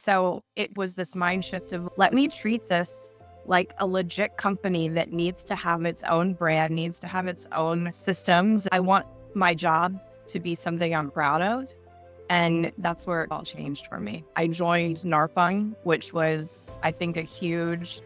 So it was this mind shift of let me treat this like a legit company that needs to have its own brand, needs to have its own systems. I want my job to be something I'm proud of. And that's where it all changed for me. I joined NARPM, which was, I think, a huge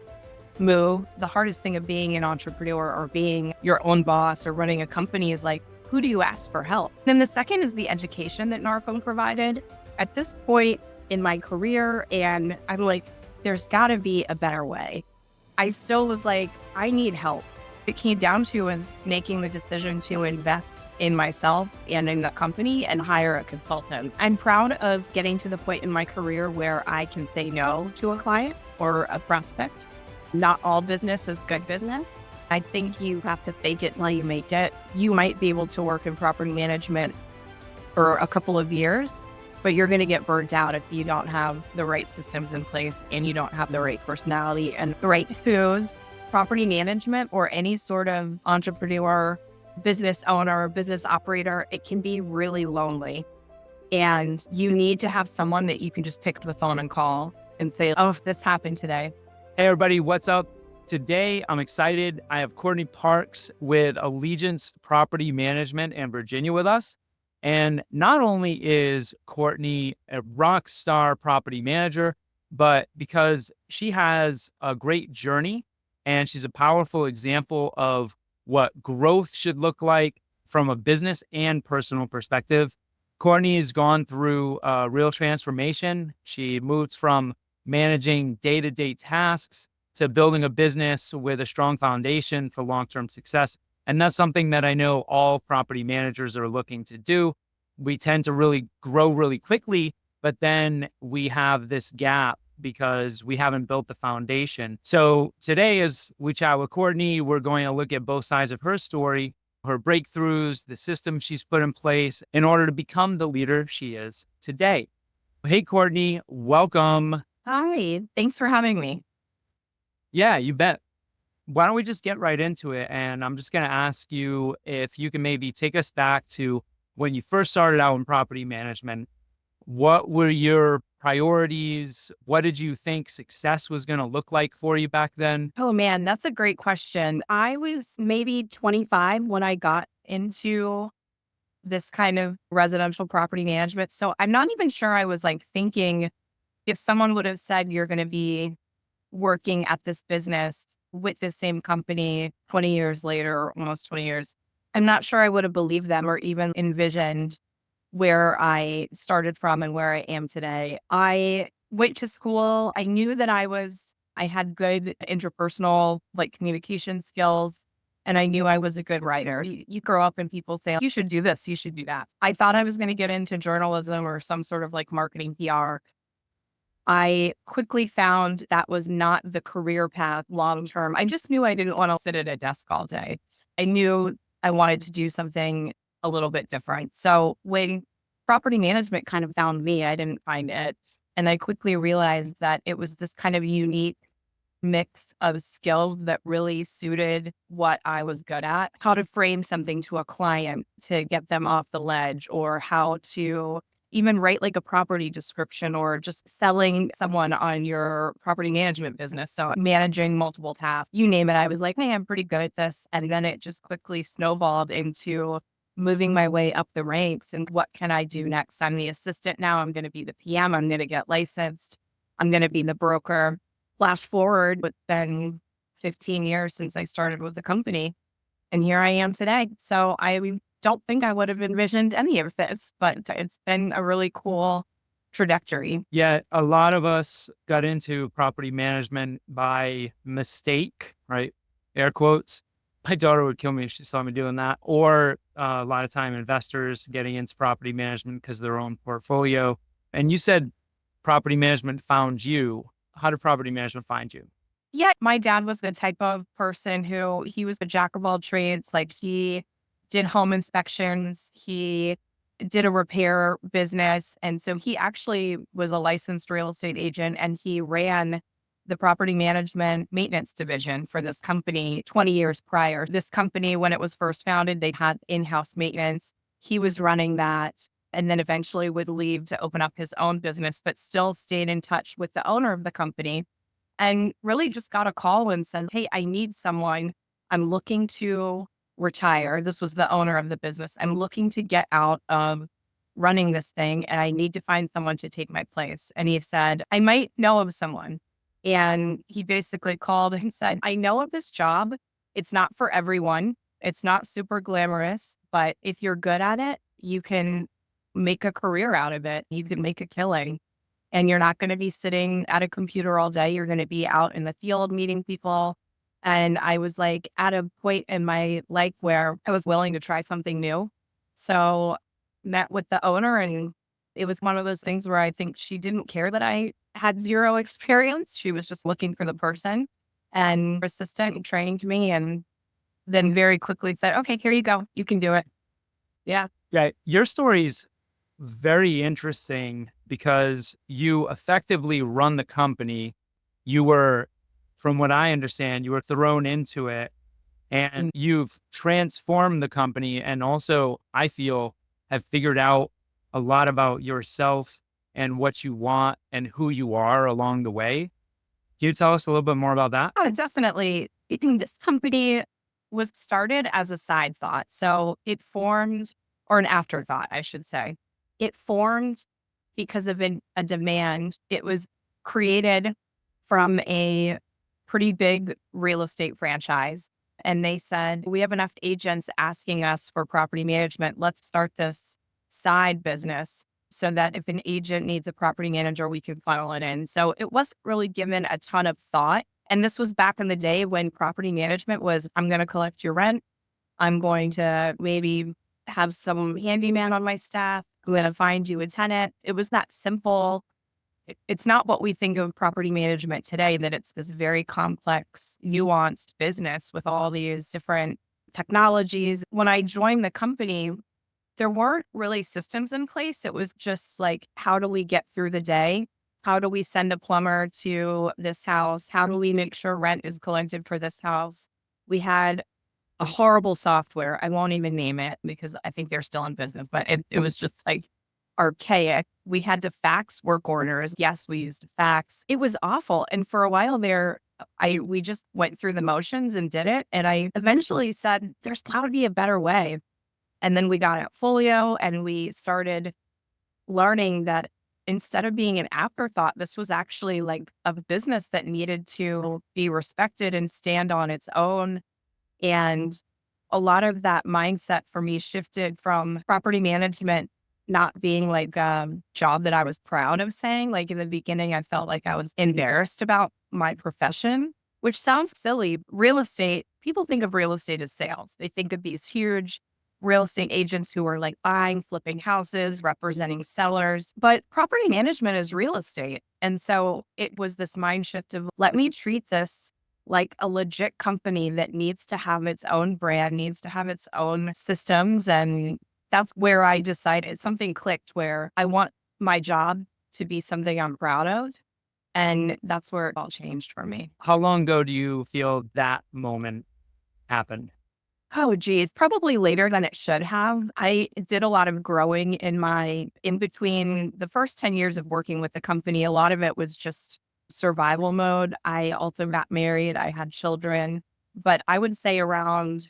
move. The hardest thing of being an entrepreneur or being your own boss or running a company is like, who do you ask for help? Then the second is the education that NARPM provided. At this point in my career, and I'm like, there's got to be a better way. I still was like, I need help. It came down to is making the decision to invest in myself and in the company and hire a consultant. I'm proud of getting to the point in my career where I can say no to a client or a prospect. Not all business is good business. I think you have to fake it while you make it. You might be able to work in property management for a couple of years, but you're going to get burnt out if you don't have the right systems in place and you don't have the right personality and the right who's. Property management or any sort of entrepreneur, business owner, business operator, it can be really lonely. And you need to have someone that you can just pick up the phone and call and say, oh, if this happened today. Hey, everybody, what's up? Today, I'm excited. I have Courtney Parks with Allegiance Property Management in Virginia with us. And not only is Courtney a rock star property manager, but because she has a great journey and she's a powerful example of what growth should look like from a business and personal perspective. Courtney has gone through a real transformation. She moved from managing day-to-day tasks to building a business with a strong foundation for long-term success. And that's something that I know all property managers are looking to do. We tend to really grow really quickly, but then we have this gap because we haven't built the foundation. So today, as we chat with Courtney, we're going to look at both sides of her story, her breakthroughs, the system she's put in place in order to become the leader she is today. Hey, Courtney, welcome. Hi, thanks for having me. Yeah, you bet. Why don't we just get right into it? And I'm just going to ask you if you can maybe take us back to when you first started out in property management. What were your priorities? What did you think success was going to look like for you back then? Oh man, that's a great question. I was maybe 25 when I got into this kind of residential property management. So I'm not even sure I was like thinking if someone would have said you're going to be working at this business with the same company 20 years later, or almost 20 years, I'm not sure I would have believed them or even envisioned where I started from and where I am today. I went to school. I knew that I had good interpersonal like communication skills, and I knew I was a good writer. You grow up and people say, you should do this, you should do that. I thought I was going to get into journalism or some sort of like marketing PR. I quickly found that was not the career path long term. I just knew I didn't want to sit at a desk all day. I knew I wanted to do something a little bit different. So when property management kind of found me, I didn't find it. And I quickly realized that it was this kind of unique mix of skills that really suited what I was good at, how to frame something to a client to get them off the ledge, or how to even write like a property description or just selling someone on your property management business. So managing multiple tasks, you name it. I was like, hey, I'm pretty good at this. And then it just quickly snowballed into moving my way up the ranks. And what can I do next? I'm the assistant now. I'm going to be the PM. I'm going to get licensed. I'm going to be the broker. Flash forward, it's been 15 years since I started with the company. And here I am today. So I don't think I would have envisioned any of this, but it's been a really cool trajectory. Yeah, a lot of us got into property management by mistake, right? Air quotes. My daughter would kill me if she saw me doing that. Or a lot of time investors getting into property management because of their own portfolio. And you said property management found you. How did property management find you? Yeah, my dad was the type of person he was a jack of all trades. Like he did home inspections. He did a repair business. And so he actually was a licensed real estate agent, and he ran the property management maintenance division for this company 20 years prior. This company, when it was first founded, they had in-house maintenance. He was running that. and then eventually would leave to open up his own business, but still stayed in touch with the owner of the company and really just got a call and said, "Hey, I need someone. I'm looking to retire." This was the owner of the business. "I'm looking to get out of running this thing and I need to find someone to take my place." And he said, "I might know of someone." And he basically called and said, "I know of this job. It's not for everyone. It's not super glamorous, but if you're good at it, you can make a career out of it. You can make a killing. And you're not going to be sitting at a computer all day. You're going to be out in the field meeting people." And I was like at a point in my life where I was willing to try something new. So met with the owner, and it was one of those things where I think she didn't care that I had zero experience. She was just looking for the person and persistent and trained me, and then very quickly said, "Okay, here you go. You can do it." Yeah. Yeah, your story's very interesting because you effectively run the company. You were, from what I understand, you were thrown into it and you've transformed the company. And also, I feel, have figured out a lot about yourself and what you want and who you are along the way. Can you tell us a little bit more about that? Definitely. This company was started as a side thought. So it formed, or an afterthought, I should say. It formed because of a demand. It was created from a pretty big real estate franchise. And they said, "We have enough agents asking us for property management. Let's start this side business so that if an agent needs a property manager, we can funnel it in." So it wasn't really given a ton of thought. And this was back in the day when property management was, "I'm going to collect your rent. I'm going to maybe have some handyman on my staff. I'm going to find you a tenant." It was that simple. It's not what we think of property management today, that it's this very complex, nuanced business with all these different technologies. When I joined the company, there weren't really systems in place. It was just like, how do we get through the day? How do we send a plumber to this house? How do we make sure rent is collected for this house? We had a horrible software. I won't even name it because I think they're still in business, but it was just like archaic. We had to fax work orders. Yes, we used fax. It was awful. And for a while there, we just went through the motions and did it. And I eventually said, "There's got to be a better way." And then we got Folio and we started learning that instead of being an afterthought, this was actually like a business that needed to be respected and stand on its own. And a lot of that mindset for me shifted from property management not being like a job that I was proud of saying. Like in the beginning, I felt like I was embarrassed about my profession, which sounds silly. Real estate, people think of real estate as sales. They think of these huge real estate agents who are like buying, flipping houses, representing sellers. But property management is real estate. And so it was this mind shift of, let me treat this like a legit company that needs to have its own brand, needs to have its own systems. And that's where I decided something clicked, where I want my job to be something I'm proud of. And that's where it all changed for me. How long ago do you feel that moment happened? Oh, geez, probably later than it should have. I did a lot of growing in between the first 10 years of working with the company. A lot of it was just survival mode. I also got married. I had children, but I would say around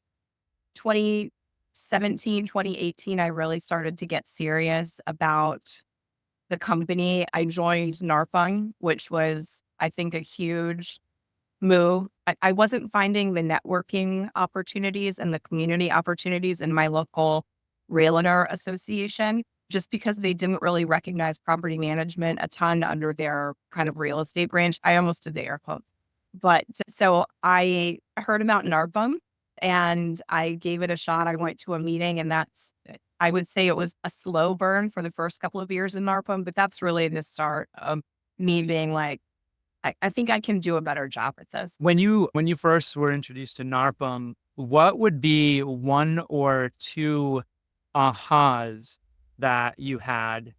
2017, 2018, I really started to get serious about the company. I joined NARPM, which was, I think, a huge move. I wasn't finding the networking opportunities and the community opportunities in my local realtor association, just because they didn't really recognize property management a ton under their kind of real estate branch. I almost did the air quotes. But so I heard about NARPM and I gave it a shot. I went to a meeting, and I would say it was a slow burn for the first couple of years in NARPM, but that's really the start of me being like, I think I can do a better job at this. When you first were introduced to NARPM, what would be one or two ahas that you had,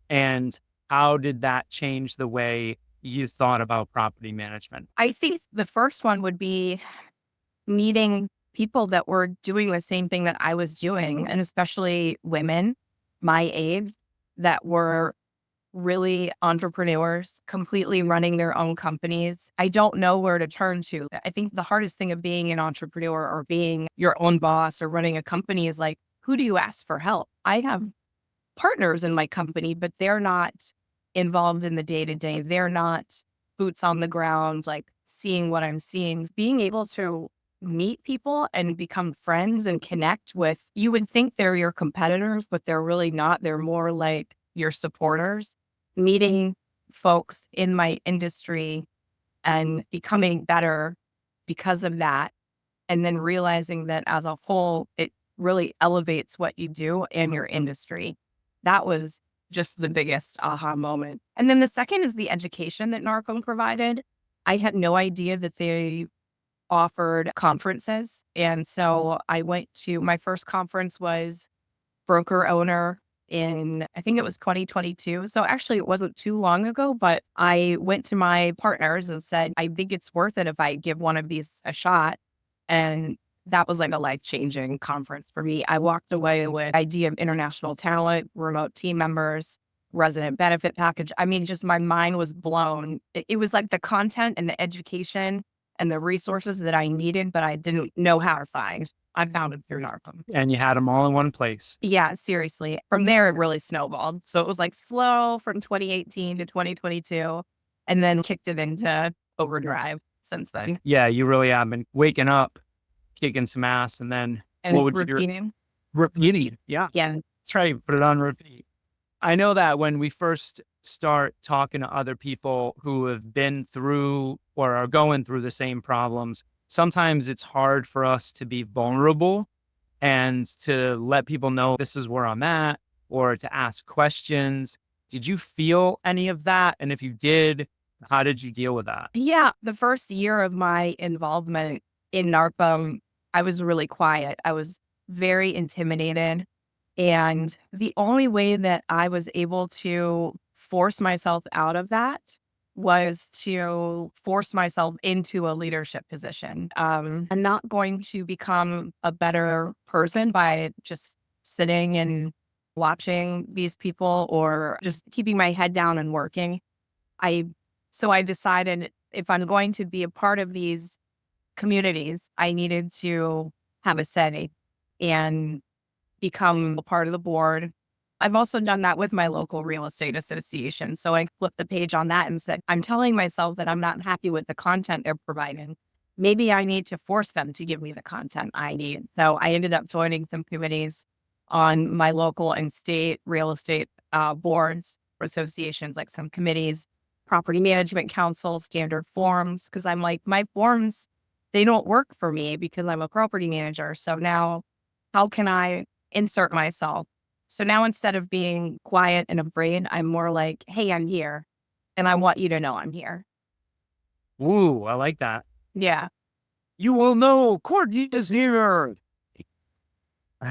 and how did that change the way you thought about property management? I think the first one would be meeting people that were doing the same thing that I was doing, and especially women my age. that were really entrepreneurs, completely running their own companies. I don't know where to turn to. I think the hardest thing of being an entrepreneur or being your own boss or running a company is like, who do you ask for help? I have partners in my company, but they're not involved in the day to day. They're not boots on the ground, like seeing what I'm seeing. Being able to meet people and become friends and connect with, you would think they're your competitors, but they're really not. They're more like your supporters. Meeting folks in my industry and becoming better because of that. And then realizing that as a whole, it really elevates what you do and your industry. That was just the biggest aha moment. And then the second is the education that NARPM provided. I had no idea that they offered conferences. And so I went to my first conference was broker owner in, I think it was 2022. So actually it wasn't too long ago, but I went to my partners and said, I think it's worth it if I give one of these a shot. And that was like a life-changing conference for me. I walked away with idea of international talent, remote team members, resident benefit package. I mean, just my mind was blown. It was like the content and the education and the resources that I needed, but I didn't know how to find. I found it through NARPM. And you had them all in one place. Yeah, seriously. From there, it really snowballed. So it was like slow from 2018 to 2022, and then kicked it into overdrive since then. Yeah, you really have been waking up, kicking some ass, and then And what would repeating. repeating? Yeah, Yeah. that's right. Put it on repeat. I know that when we first start talking to other people who have been through or are going through the same problems, sometimes it's hard for us to be vulnerable and to let people know this is where I'm at or to ask questions. Did you feel any of that? And if you did, how did you deal with that? Yeah. The first year of my involvement in NARPM, I was really quiet. I was very intimidated. And the only way that I was able to force myself out of that was to force myself into a leadership position. I'm not going to become a better person by just sitting and watching these people or just keeping my head down and working. I so I decided if I'm going to be a part of these communities, I needed to have a say and become a part of the board. I've also done that with my local real estate association. So I flipped the page on that and said, I'm telling myself that I'm not happy with the content they're providing. Maybe I need to force them to give me the content I need. So I ended up joining some committees on my local and state real estate boards or associations, like some committees, property management council, standard forms, because I'm like, my forms, they don't work for me because I'm a property manager. So now how can I insert myself? So now instead of being quiet and afraid, I'm more like, hey, I'm here and I want you to know I'm here. Ooh, I like that. Yeah. You will know Courtney is here.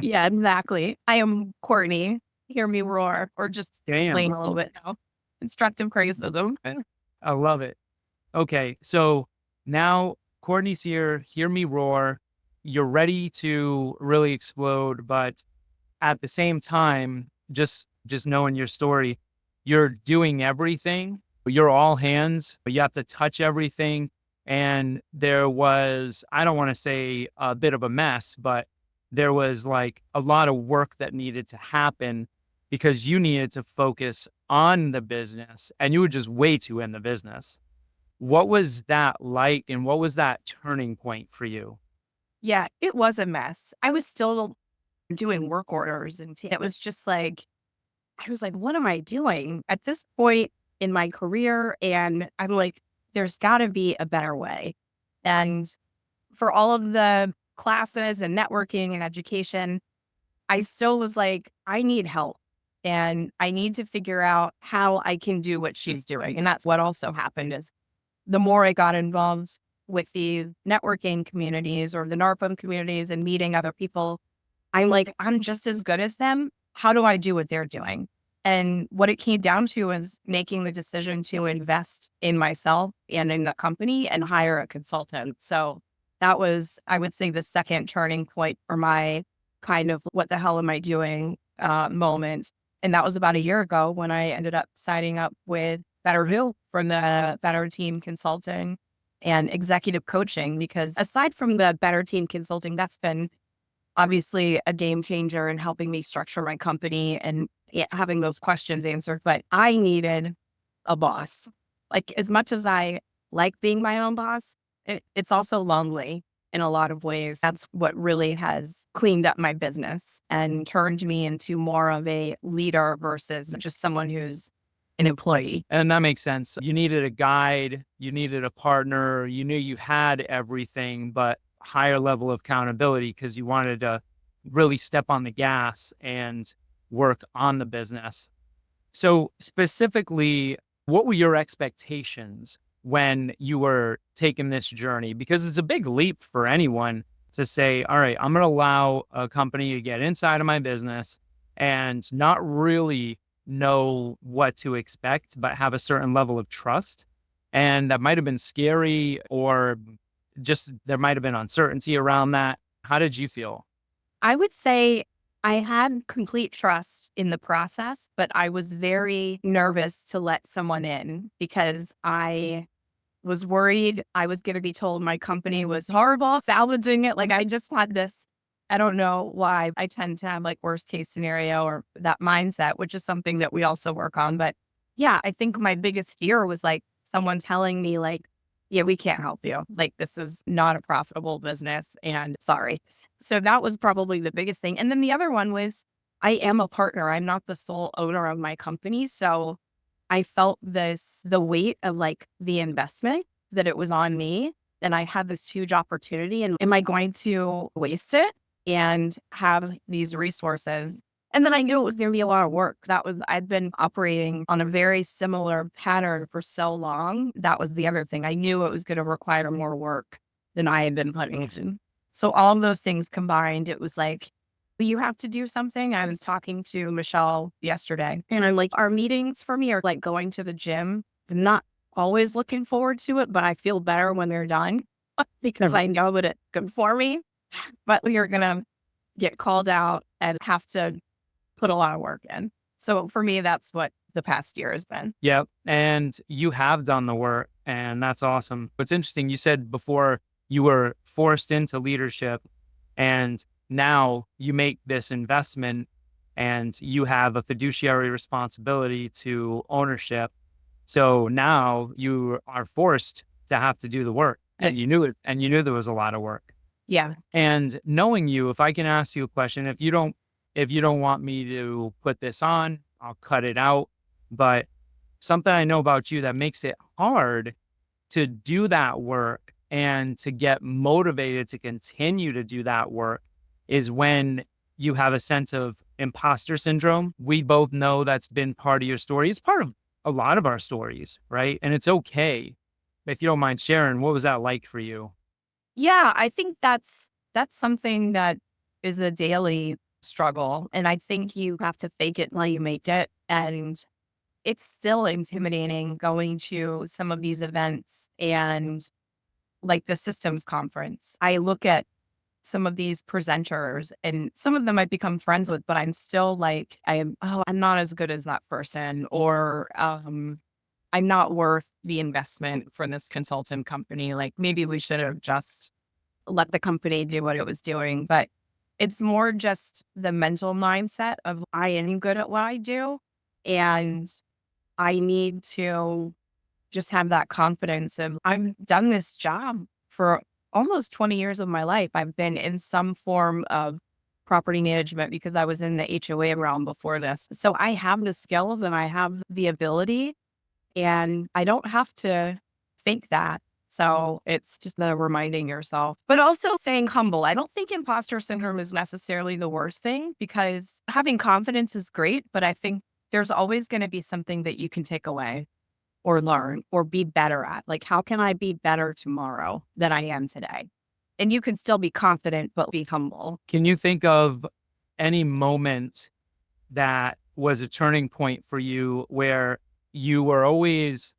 Yeah, exactly. I am Courtney. Hear me roar, or just Damn. playing a little bit now. Constructive criticism. I love it. Okay, so now Courtney's here. Hear me roar. You're ready to really explode, but at the same time, just knowing your story, you're doing everything. You're all hands. You have to touch everything. And there was, I don't want to say a bit of a mess, but there was like a lot of work that needed to happen because you needed to focus on the business and you were just way too in the business. What was that like? And what was that turning point for you? Yeah, it was a mess. I was still doing work orders and it was just like, I was like, what am I doing at this point in my career? And I'm like, there's got to be a better way. And for all of the classes and networking and education, I still was like, I need help and I need to figure out how I can do what she's doing. And that's what also happened is the more I got involved with the networking communities or the NARPM communities and meeting other people, I'm like, I'm just as good as them. How do I do what they're doing? And what it came down to is making the decision to invest in myself and in the company and hire a consultant. So that was, I would say, the second turning point for my kind of what the hell am I doing moment. And that was about a year ago when I ended up signing up with BetterWho from the Better Team Consulting and executive coaching, because aside from the Better Team Consulting, that's been obviously a game changer in helping me structure my company and having those questions answered. But I needed a boss. Like, as much as I like being my own boss, it's also lonely in a lot of ways. That's what really has cleaned up my business and turned me into more of a leader versus just someone who's an employee. And that makes sense. You needed a guide, you needed a partner, you knew you had everything, but higher level of accountability because you wanted to really step on the gas and work on the business. So specifically, what were your expectations when you were taking this journey? Because it's a big leap for anyone to say, all right, I'm going to allow a company to get inside of my business and not really know what to expect, but have a certain level of trust. And that might have been scary, or just there might have been uncertainty around that. How did you feel? I would say I had complete trust in the process, but I was very nervous to let someone in because I was worried I was going to be told my company was horrible, salvaging it. Like, I just had this, I don't know why I tend to have like worst case scenario or that mindset, which is something that we also work on. But yeah, I think my biggest fear was like someone telling me like, yeah, we can't help you. Like, this is not a profitable business and sorry. So that was probably the biggest thing. And then the other one was I am a partner. I'm not the sole owner of my company. So I felt the weight of like the investment, that it was on me. And I had this huge opportunity. And am I going to waste it and have these resources? And then I knew it was going to be a lot of work. I'd been operating on a very similar pattern for so long. That was the other thing. I knew it was going to require more work than I had been putting in. So all of those things combined, it was like, you have to do something. I was talking to Michelle yesterday and I'm like, our meetings for me are like going to the gym. I'm not always looking forward to it, but I feel better when they're done because I know that it's good for me. But we are going to get called out and have to put a lot of work in. So for me, that's what the past year has been. Yeah. And you have done the work, and that's awesome. What's interesting, you said before you were forced into leadership, and now you make this investment and you have a fiduciary responsibility to ownership. So now you are forced to have to do the work, and you knew it, and you knew there was a lot of work. Yeah. And knowing you, if I can ask you a question, if you don't want me to put this on, I'll cut it out. But something I know about you that makes it hard to do that work and to get motivated to continue to do that work is when you have a sense of imposter syndrome. We both know that's been part of your story. It's part of a lot of our stories, right? And it's okay. If you don't mind sharing, what was that like for you? Yeah, I think that's something that is a daily struggle. And I think you have to fake it until you make it. And it's still intimidating going to some of these events and like the systems conference. I look at some of these presenters and some of them I've become friends with, but I'm still like, I'm not as good as that person, or I'm not worth the investment for this consultant company. Like, maybe we should have just let the company do what it was doing. But it's more just the mental mindset of I am good at what I do. And I need to just have that confidence of I've done this job for almost 20 years of my life. I've been in some form of property management because I was in the HOA realm before this. So I have the skills and I have the ability, and I don't have to fake that. So it's just the reminding yourself, but also staying humble. I don't think imposter syndrome is necessarily the worst thing, because having confidence is great, but I think there's always going to be something that you can take away or learn or be better at. Like, how can I be better tomorrow than I am today? And you can still be confident, but be humble. Can you think of any moment that was a turning point for you where you were always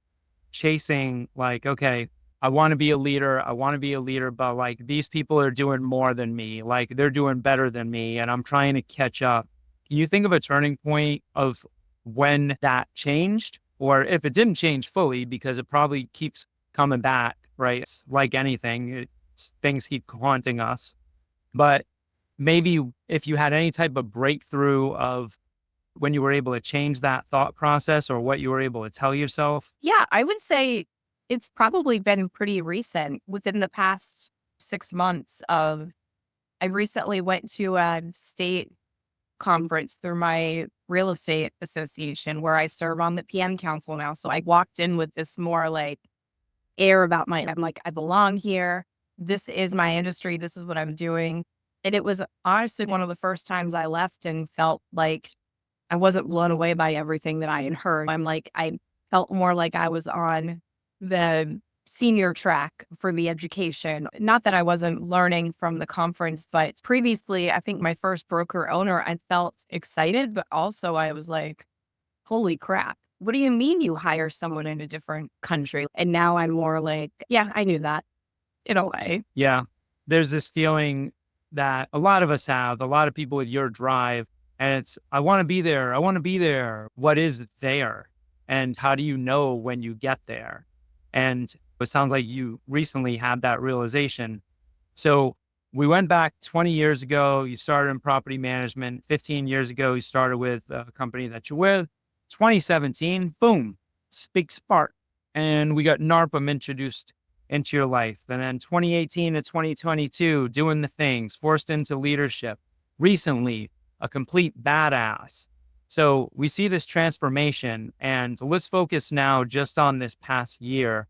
chasing, like, okay, I want to be a leader. I want to be a leader, but like these people are doing more than me. Like, they're doing better than me and I'm trying to catch up. Can you think of a turning point of when that changed? Or if it didn't change fully, because it probably keeps coming back, right? It's like anything, things keep haunting us. But maybe if you had any type of breakthrough of when you were able to change that thought process or what you were able to tell yourself. Yeah, I would say it's probably been pretty recent within the past 6 months of I recently went to a state conference through my real estate association where I serve on the PM council now. So I walked in with this more like air about I'm like, I belong here. This is my industry. This is what I'm doing. And it was honestly one of the first times I left and felt like I wasn't blown away by everything that I had heard. I felt more like I was on the senior track for the education. Not that I wasn't learning from the conference, but previously, I think my first broker owner, I felt excited, but also I was like, holy crap. What do you mean you hire someone in a different country? And now I'm more like, yeah, I knew that in a way. Yeah. There's this feeling that a lot of us have, a lot of people with your drive, and it's, I want to be there. I want to be there. What is there? And how do you know when you get there? And it sounds like you recently had that realization. So we went back 20 years ago. You started in property management. 15 years ago, you started with a company that you're with. 2017, boom, big spark. And we got NARPM introduced into your life. And then 2018 to 2022, doing the things, forced into leadership. Recently, a complete badass. So we see this transformation, and let's focus now just on this past year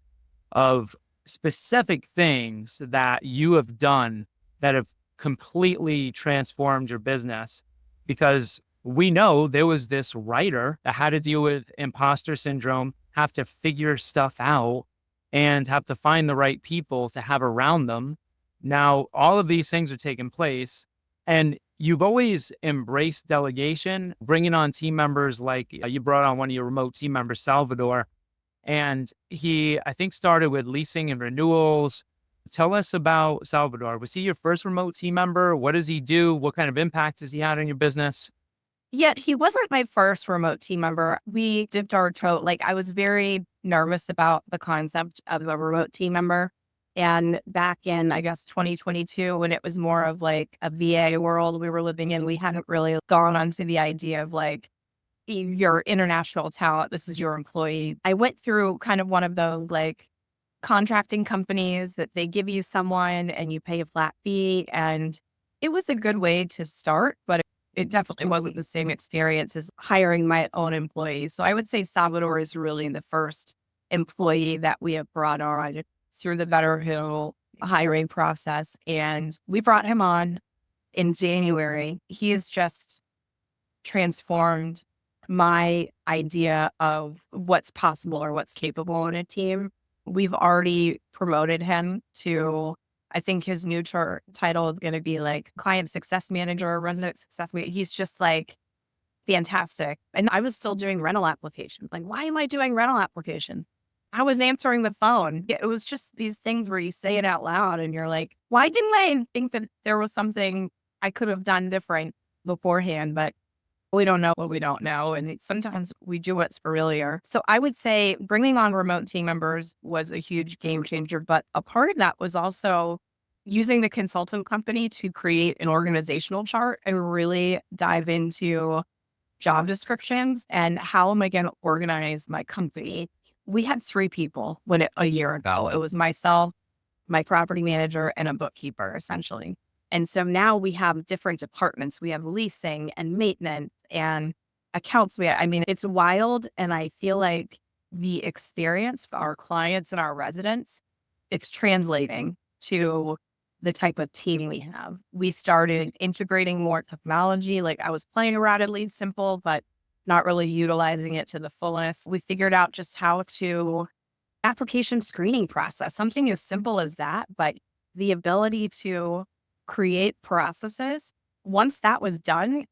of specific things that you have done that have completely transformed your business. Because we know there was this writer that had to deal with imposter syndrome, have to figure stuff out, and have to find the right people to have around them. Now, all of these things are taking place, and you've always embraced delegation, bringing on team members like you brought on one of your remote team members, Salvador, and he, I think, started with leasing and renewals. Tell us about Salvador. Was he your first remote team member? What does he do? What kind of impact has he had on your business? Yet he wasn't my first remote team member. We dipped our toe. Like I was very nervous about the concept of a remote team member. And back in, I guess, 2022, when it was more of like a VA world we were living in, we hadn't really gone onto the idea of like, your international talent, this is your employee. I went through kind of one of those like contracting companies that they give you someone and you pay a flat fee. And it was a good way to start, but it definitely wasn't the same experience as hiring my own employees. So I would say Salvador is really the first employee that we have brought on through the BetterWho hiring process. And we brought him on in January. He has just transformed my idea of what's possible or what's capable in a team. We've already promoted him to, I think his new title is going to be like client success manager, resident success manager. He's just like fantastic. And I was still doing rental applications. Like, why am I doing rental applications? I was answering the phone. It was just these things where you say it out loud and you're like, why didn't I think that there was something I could have done different beforehand? But we don't know what we don't know. And sometimes we do what's familiar. So I would say bringing on remote team members was a huge game changer. But a part of that was also using the consultant company to create an organizational chart and really dive into job descriptions and how am I going to organize my company. We had 3 people a year ago. It was myself, my property manager, and a bookkeeper, essentially. And so now we have different departments. We have leasing and maintenance and accounts. It's wild. And I feel like the experience for our clients and our residents, it's translating to the type of team we have. We started integrating more technology. Like I was playing around at Lead Simple, but not really utilizing it to the fullest. We figured out just how to application screening process, something as simple as that, but the ability to create processes. Once that was done,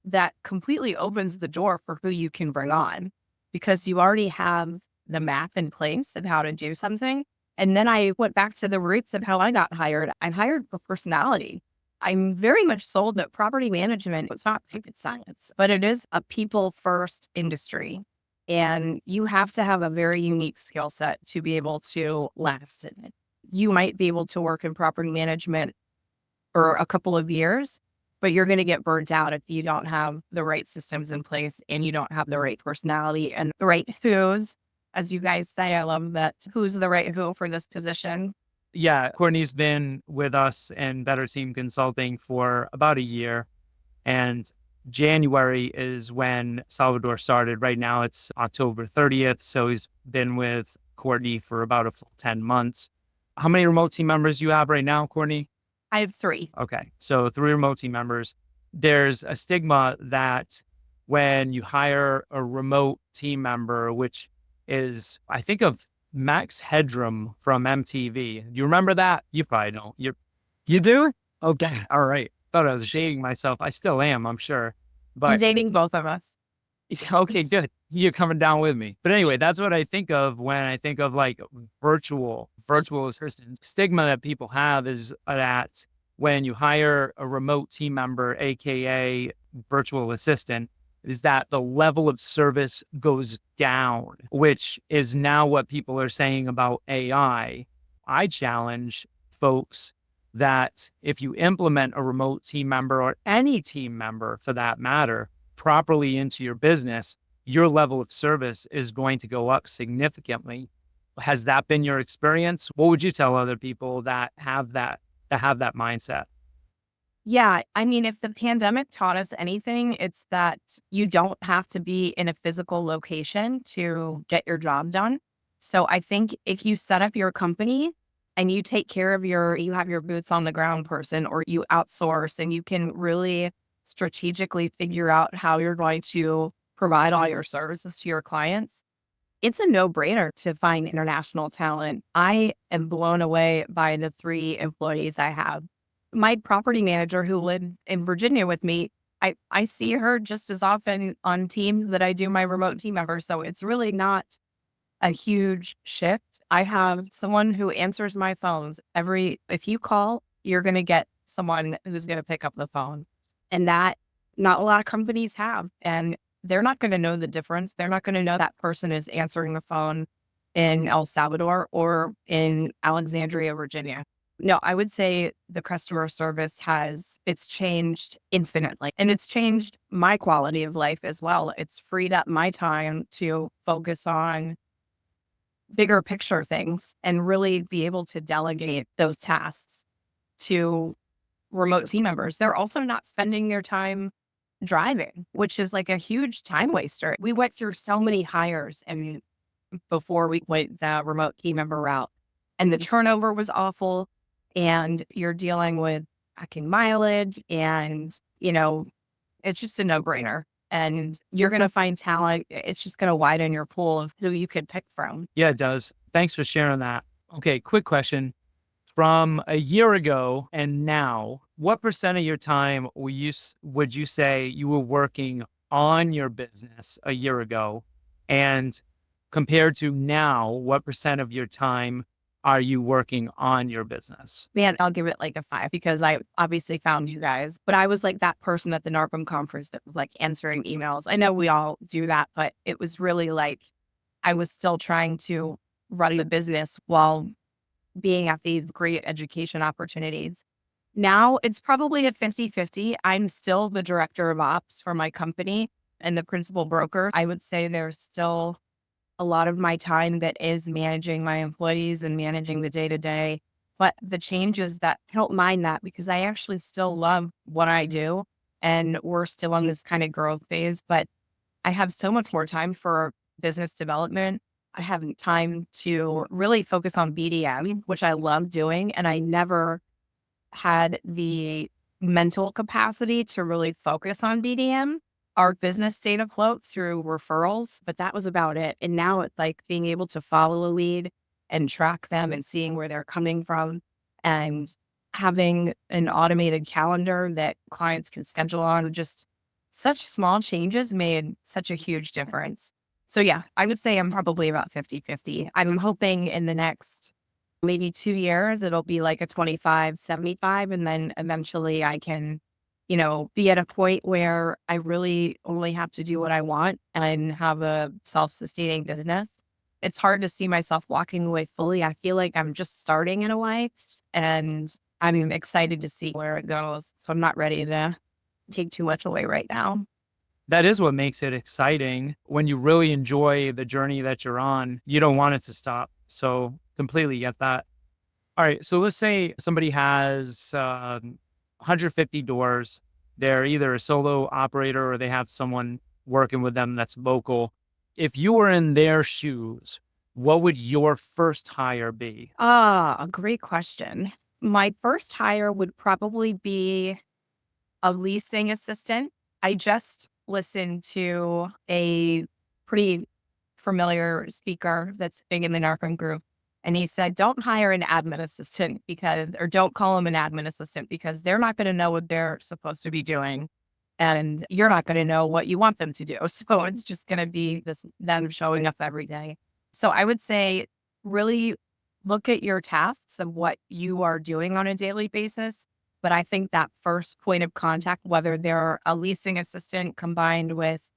that completely opens the door for who you can bring on because you already have the math in place of how to do something. And then I went back to the roots of how I got hired. I'm hired for personality. I'm very much sold that property management, it's not rocket science, but it is a people first industry. And you have to have a very unique skill set to be able to last in it. You might be able to work in property management for a couple of years, but you're going to get burnt out if you don't have the right systems in place and you don't have the right personality and the right who's, as you guys say. I love that. Who's the right who for this position? Yeah, Courtney's been with us in Better Team Consulting for about a year. And January is when Salvador started. Right now it's October 30th. So he's been with Courtney for about a full 10 months. How many remote team members do you have right now, Courtney? I have three. Okay. So 3 remote team members. There's a stigma that when you hire a remote team member, which is, I think of Max Headroom from MTV. Do you remember that? You probably don't. You do? Okay. All right. Thought I was dating myself. I still am, I'm sure. I'm But dating both of us. okay, good. You're coming down with me. But anyway, that's what I think of when I think of like virtual assistants. Stigma that people have is that when you hire a remote team member, AKA virtual assistant, is that the level of service goes down, which is now what people are saying about AI. I challenge folks that if you implement a remote team member or any team member for that matter properly into your business, your level of service is going to go up significantly. Has that been your experience? What would you tell other people that have that mindset? Yeah. I mean, if the pandemic taught us anything, it's that you don't have to be in a physical location to get your job done. So I think if you set up your company and you take care of you have your boots on the ground person, or you outsource and you can really strategically figure out how you're going to provide all your services to your clients, it's a no-brainer to find international talent. I am blown away by the 3 employees I have. My property manager who lived in Virginia with me, I see her just as often on team that I do my remote team members. So it's really not a huge shift. I have someone who answers my phones if you call, you're going to get someone who's going to pick up the phone. And that not a lot of companies have. And they're not going to know the difference. They're not going to know that person is answering the phone in El Salvador or in Alexandria, Virginia. No, I would say the customer service it's changed infinitely, and it's changed my quality of life as well. It's freed up my time to focus on bigger picture things and really be able to delegate those tasks to remote team members. They're also not spending their time driving, which is like a huge time waster. We went through so many hires and before we went the remote team member route, and the turnover was awful. And you're dealing with packing mileage and, it's just a no brainer. And you're going to find talent. It's just going to widen your pool of who you could pick from. Yeah, it does. Thanks for sharing that. Okay, quick question. From a year ago and now, what % of your time would you say you were working on your business a year ago? And compared to now, what % of your time are you working on your business? Man, I'll give it like a 5 because I obviously found you guys, but I was like that person at the NARPM conference that was like answering emails. I know we all do that, but it was really like I was still trying to run the business while being at these great education opportunities. Now it's probably a 50-50. I'm still the director of ops for my company and the principal broker. I would say there's still a lot of my time that is managing my employees and managing the day-to-day. But the change is that I don't mind that because I actually still love what I do. And we're still in this kind of growth phase, but I have so much more time for business development. I have time to really focus on BDM, which I love doing. And I never had the mental capacity to really focus on BDM. Our business stayed afloat through referrals, but that was about it. And now it's like being able to follow a lead and track them and seeing where they're coming from and having an automated calendar that clients can schedule on. Just such small changes made such a huge difference. So yeah, I would say I'm probably about 50-50. I'm hoping in the next maybe 2 years, it'll be like a 25/75. And then eventually I can, be at a point where I really only have to do what I want and have a self-sustaining business. It's hard to see myself walking away fully. I feel like I'm just starting in a way, and I'm excited to see where it goes. So I'm not ready to take too much away right now. That is what makes it exciting. When you really enjoy the journey that you're on, you don't want it to stop. So completely get that. All right. So let's say somebody has 150 doors. They're either a solo operator or they have someone working with them that's local. If you were in their shoes, what would your first hire be? A great question. My first hire would probably be a leasing assistant. I just listened to a pretty familiar speaker that's big in the NARPM group. And he said, don't hire an admin assistant or don't call them an admin assistant because they're not going to know what they're supposed to be doing. And you're not going to know what you want them to do. So it's just going to be them showing up every day. So I would say really look at your tasks and what you are doing on a daily basis. But I think that first point of contact, whether they're a leasing assistant combined with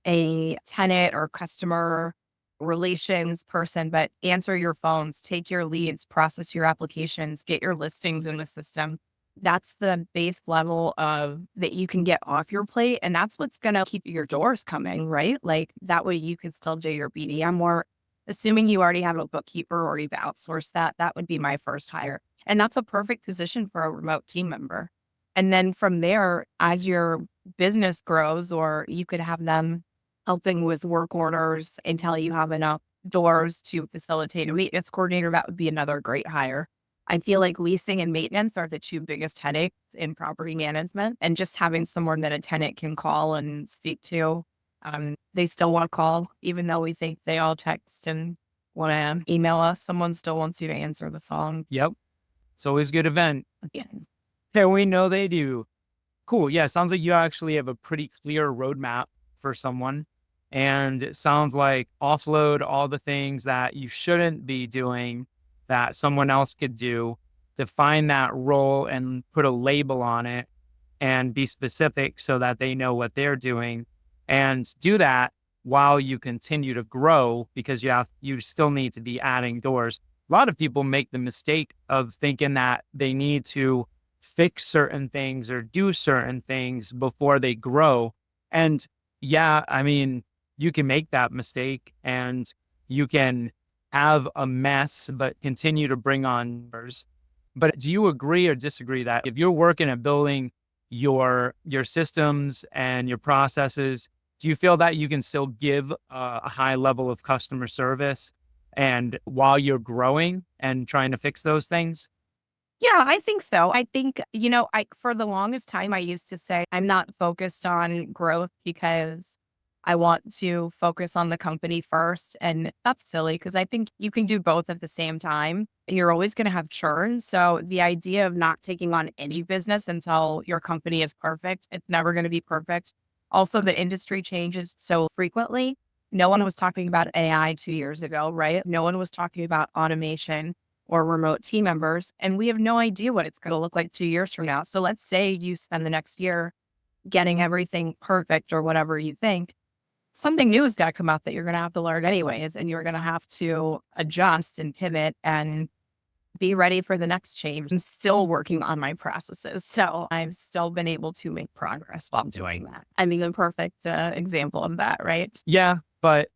a tenant or customer relations person, but answer your phones, take your leads, process your applications, get your listings in the system. That's the base level of that you can get off your plate. And that's what's going to keep your doors coming, right? Like that way you can still do your BDM work. Assuming you already have a bookkeeper or you've outsourced that, that would be my first hire. And that's a perfect position for a remote team member. And then from there, as your business grows, or you could have them helping with work orders until you have enough doors to facilitate a maintenance coordinator, that would be another great hire. I feel like leasing and maintenance are the two biggest headaches in property management. And just having someone that a tenant can call and speak to, they still want to call, even though we think they all text and want to email us. Someone still wants you to answer the phone. Yep. It's always a good event. Yeah. Yeah, we know they do. Cool. Yeah. Sounds like you actually have a pretty clear roadmap for someone. And it sounds like offload all the things that you shouldn't be doing that someone else could do, define that role and put a label on it and be specific so that they know what they're doing, and do that while you continue to grow because you still need to be adding doors. A lot of people make the mistake of thinking that they need to fix certain things or do certain things before they grow. And yeah, I mean, you can make that mistake and you can have a mess, but continue to bring on numbers. But do you agree or disagree that if you're working at building your systems and your processes, do you feel that you can still give a high level of customer service and while you're growing and trying to fix those things? Yeah, I think so. I think, I for the longest time I used to say I'm not focused on growth because I want to focus on the company first. And that's silly because I think you can do both at the same time. You're always going to have churn. So the idea of not taking on any business until your company is perfect, it's never going to be perfect. Also, the industry changes so frequently. No one was talking about AI 2 years ago, right? No one was talking about automation or remote team members. And we have no idea what it's going to look like 2 years from now. So let's say you spend the next year getting everything perfect or whatever you think. Something new has got to come out that you're going to have to learn anyways. And you're going to have to adjust and pivot and be ready for the next change. I'm still working on my processes. So I've still been able to make progress while doing that. I mean, the perfect example of that, right? Yeah, but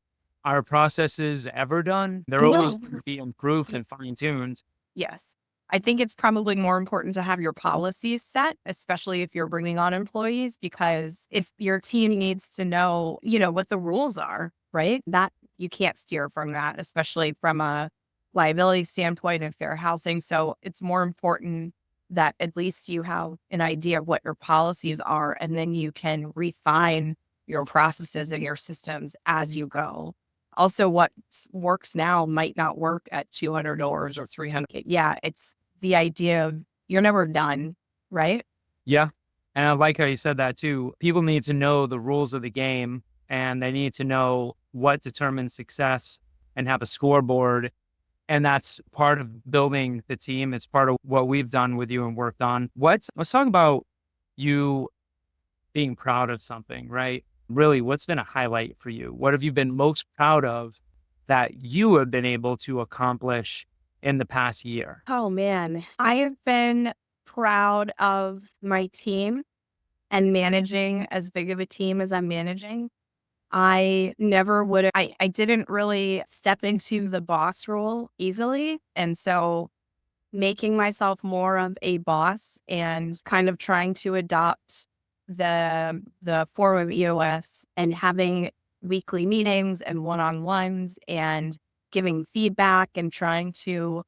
are processes ever done? They're always going to be improved and fine tuned. Yes. I think it's probably more important to have your policies set, especially if you're bringing on employees, because if your team needs to know, what the rules are, right? That you can't steer from that, especially from a liability standpoint and fair housing. So it's more important that at least you have an idea of what your policies are, and then you can refine your processes and your systems as you go. Also, what works now might not work at $200 or $300. Yeah, it's the idea of you're never done, right? Yeah. And I like how you said that too. People need to know the rules of the game and they need to know what determines success and have a scoreboard And that's part of building the team. It's part of what we've done with you and worked on. Let's talk about you being proud of something, right? Really, what's been a highlight for you? What have you been most proud of that you have been able to accomplish in the past year? Oh man, I have been proud of my team and managing as big of a team as I'm managing. I never would I didn't really step into the boss role easily. And so making myself more of a boss and kind of trying to adopt the form of EOS and having weekly meetings and one-on-ones and giving feedback and trying to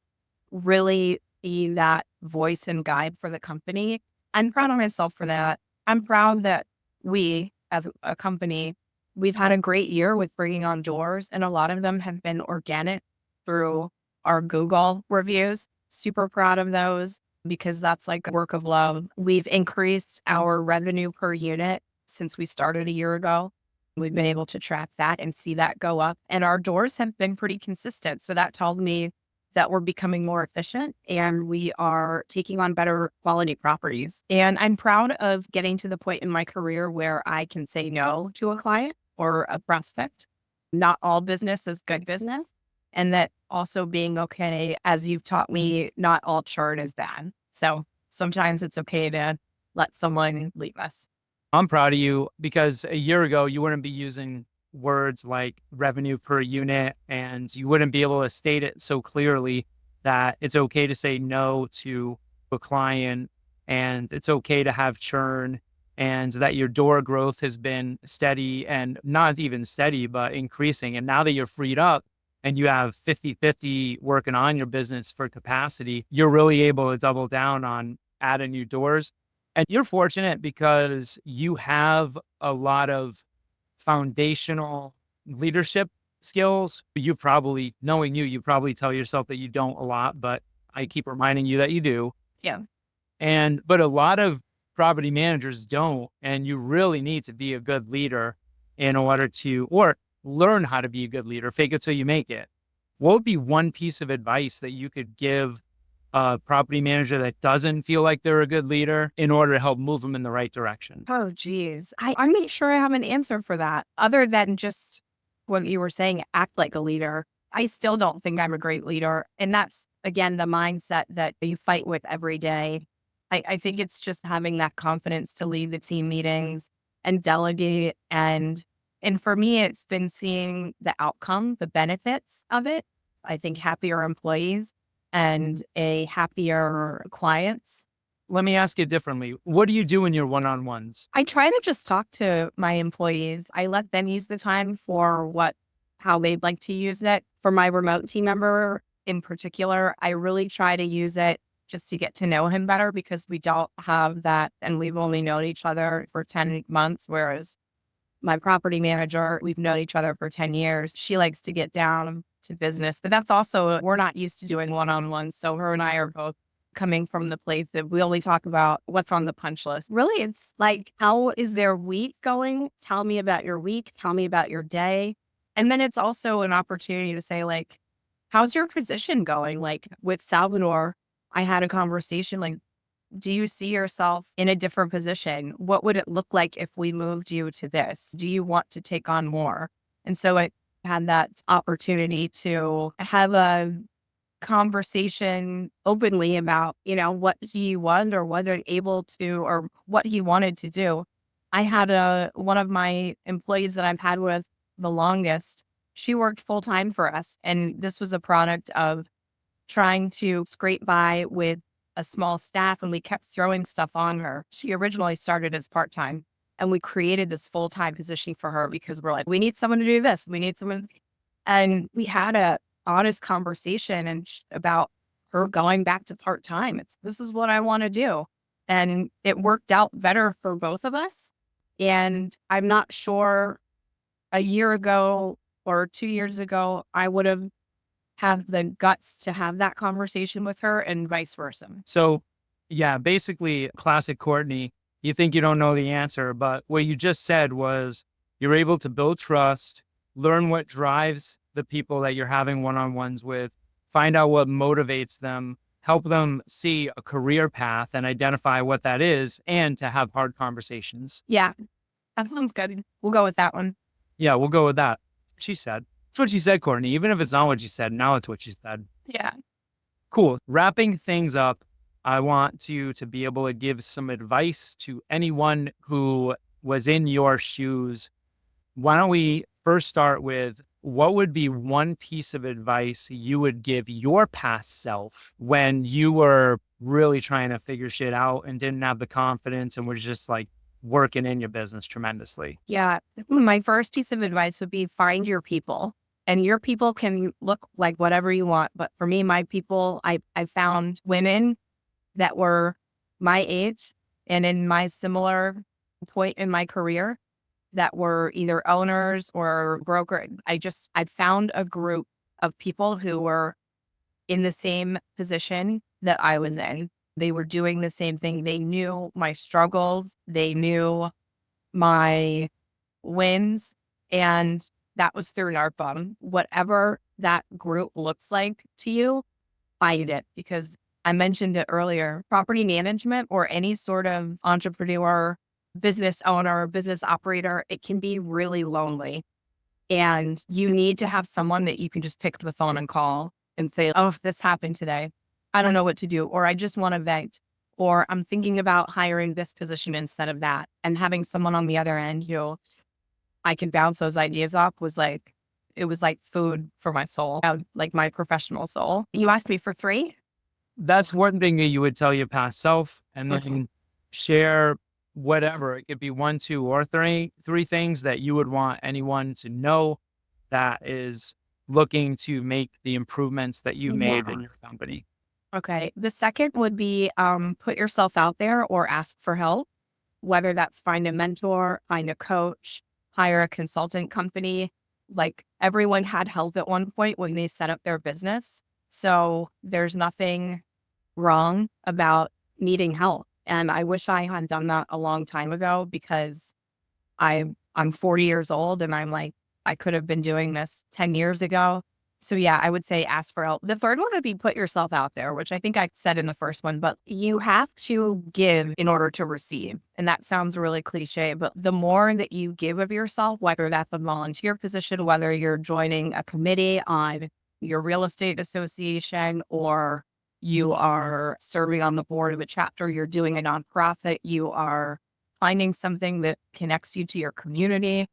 really be that voice and guide for the company. I'm proud of myself for that. I'm proud that we, as a company, we've had a great year with bringing on doors, and a lot of them have been organic through our Google reviews. Super proud of those because that's like a work of love. We've increased our revenue per unit since we started a year ago. We've been able to track that and see that go up, and our doors have been pretty consistent. So that told me that we're becoming more efficient and we are taking on better quality properties. And I'm proud of getting to the point in my career where I can say no to a client or a prospect. Not all business is good business. And that also being okay, as you've taught me, not all churn is bad. So sometimes it's okay to let someone leave us. I'm proud of you because a year ago, you wouldn't be using words like revenue per unit, and you wouldn't be able to state it so clearly that it's okay to say no to a client and it's okay to have churn, and that your door growth has been steady and not even steady, but increasing. And now that you're freed up and you have 50-50 working on your business for capacity, you're really able to double down on adding new doors. And you're fortunate because you have a lot of foundational leadership skills. You probably, knowing you, you probably tell yourself that you don't a lot, but I keep reminding you that you do. Yeah. But a lot of property managers don't. And you really need to be a good leader in order to, or learn how to be a good leader, fake it till you make it. What would be one piece of advice that you could give a property manager that doesn't feel like they're a good leader in order to help move them in the right direction? Oh, geez. I'm not sure I have an answer for that other than just what you were saying, act like a leader. I still don't think I'm a great leader. And that's, again, the mindset that you fight with every day. I think it's just having that confidence to lead the team meetings and delegate. And for me, it's been seeing the outcome, the benefits of it. I think happier employees and a happier clients. Let me ask you differently. What do you do in your one-on-ones? I try to just talk to my employees. I let them use the time for how they'd like to use it. For my remote team member in particular, I really try to use it just to get to know him better because we don't have that and we've only known each other for 10 months, whereas my property manager, we've known each other for 10 years. She likes to get down to business, but that's also, we're not used to doing one-on-ones. So her and I are both coming from the place that we only talk about what's on the punch list. Really, it's like, how is their week going? Tell me about your week. Tell me about your day. And then it's also an opportunity to say, like, how's your position going? Like with Salvador, I had a conversation like, do you see yourself in a different position? What would it look like if we moved you to this? Do you want to take on more? And so I had that opportunity to have a conversation openly about, what he was or wasn't able to, or what he wanted to do. I had one of my employees that I've had with the longest, she worked full time for us. And this was a product of trying to scrape by with a small staff, and we kept throwing stuff on her. She originally started as part-time, and we created this full-time position for her because we're like, we need someone to do this. We need someone. And we had a honest conversation about her going back to part-time. This is what I want to do. And it worked out better for both of us. And I'm not sure a year ago or 2 years ago, I would have the guts to have that conversation with her and vice versa. So, yeah, basically, classic Courtney, you think you don't know the answer, but what you just said was you're able to build trust, learn what drives the people that you're having one-on-ones with, find out what motivates them, help them see a career path and identify what that is, and to have hard conversations. Yeah, that sounds good. We'll go with that one. Yeah, we'll go with that. She said. It's what she said, Courtney. Even if it's not what she said, now it's what she said. Yeah. Cool. Wrapping things up, I want you to be able to give some advice to anyone who was in your shoes. Why don't we first start with what would be one piece of advice you would give your past self when you were really trying to figure shit out and didn't have the confidence and was just like working in your business tremendously? Yeah. My first piece of advice would be find your people. And your people can look like whatever you want. But for me, my people, I found women that were my age and in my similar point in my career that were either owners or broker. I found a group of people who were in the same position that I was in. They were doing the same thing. They knew my struggles. They knew my wins. And that was through NARPM. Whatever that group looks like to you, find it, because I mentioned it earlier. Property management or any sort of entrepreneur, business owner, business operator, it can be really lonely. And you need to have someone that you can just pick up the phone and call and say, oh, if this happened today, I don't know what to do, or I just want to vent, or I'm thinking about hiring this position instead of that. And having someone on the other end who I can bounce those ideas off it was like food for my soul, like my professional soul. You asked me for 3? That's one thing that you would tell your past self, and then share whatever. It could be 1, 2, or 3 things that you would want anyone to know that is looking to make the improvements that you made in your company. Okay. The second would be put yourself out there or ask for help, whether that's find a mentor, find a coach, hire a consultant company. Like everyone had help at one point when they set up their business. So there's nothing wrong about needing help. And I wish I had done that a long time ago, because I'm 40 years old and I'm like, I could have been doing this 10 years ago. So yeah, I would say ask for help. The third one would be put yourself out there, which I think I said in the first one, but you have to give in order to receive. And that sounds really cliche, but the more that you give of yourself, whether that's a volunteer position, whether you're joining a committee on your real estate association, or you are serving on the board of a chapter, you're doing a nonprofit, you are finding something that connects you to your community,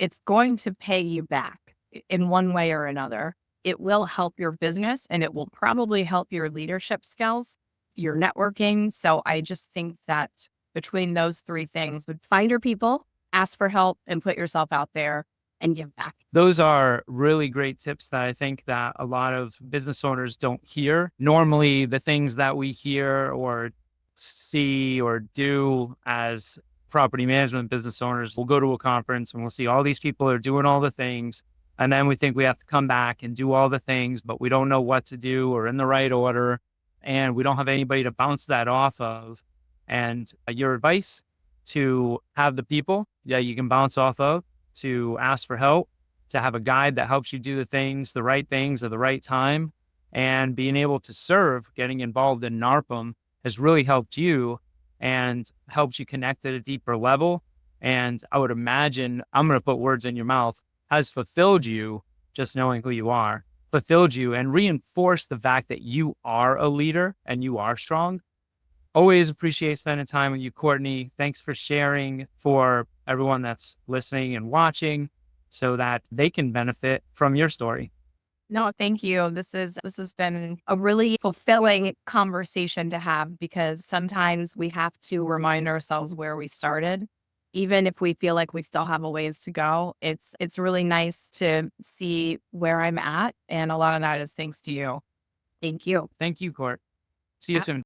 it's going to pay you back in one way or another. It will help your business and it will probably help your leadership skills, your networking. So I just think that between those 3 things, would find your people, ask for help, and put yourself out there and give back. Those are really great tips that I think that a lot of business owners don't hear. Normally, the things that we hear or see or do as property management business owners, we'll go to a conference and we'll see all these people are doing all the things. And then we think we have to come back and do all the things, but we don't know what to do or in the right order. And we don't have anybody to bounce that off of. And your advice to have the people that you can bounce off of, to ask for help, to have a guide that helps you do the right things at the right time, and being able to serve, getting involved in NARPM has really helped you and helped you connect at a deeper level. And I would imagine, I'm going to put words in your mouth, has fulfilled you, just knowing who you are, fulfilled you and reinforced the fact that you are a leader and you are strong. Always appreciate spending time with you, Courtney. Thanks for sharing for everyone that's listening and watching so that they can benefit from your story. No, thank you. This has been a really fulfilling conversation to have, because sometimes we have to remind ourselves where we started. Even if we feel like we still have a ways to go, it's really nice to see where I'm at. And a lot of that is thanks to you. Thank you. Thank you, Court. See you soon.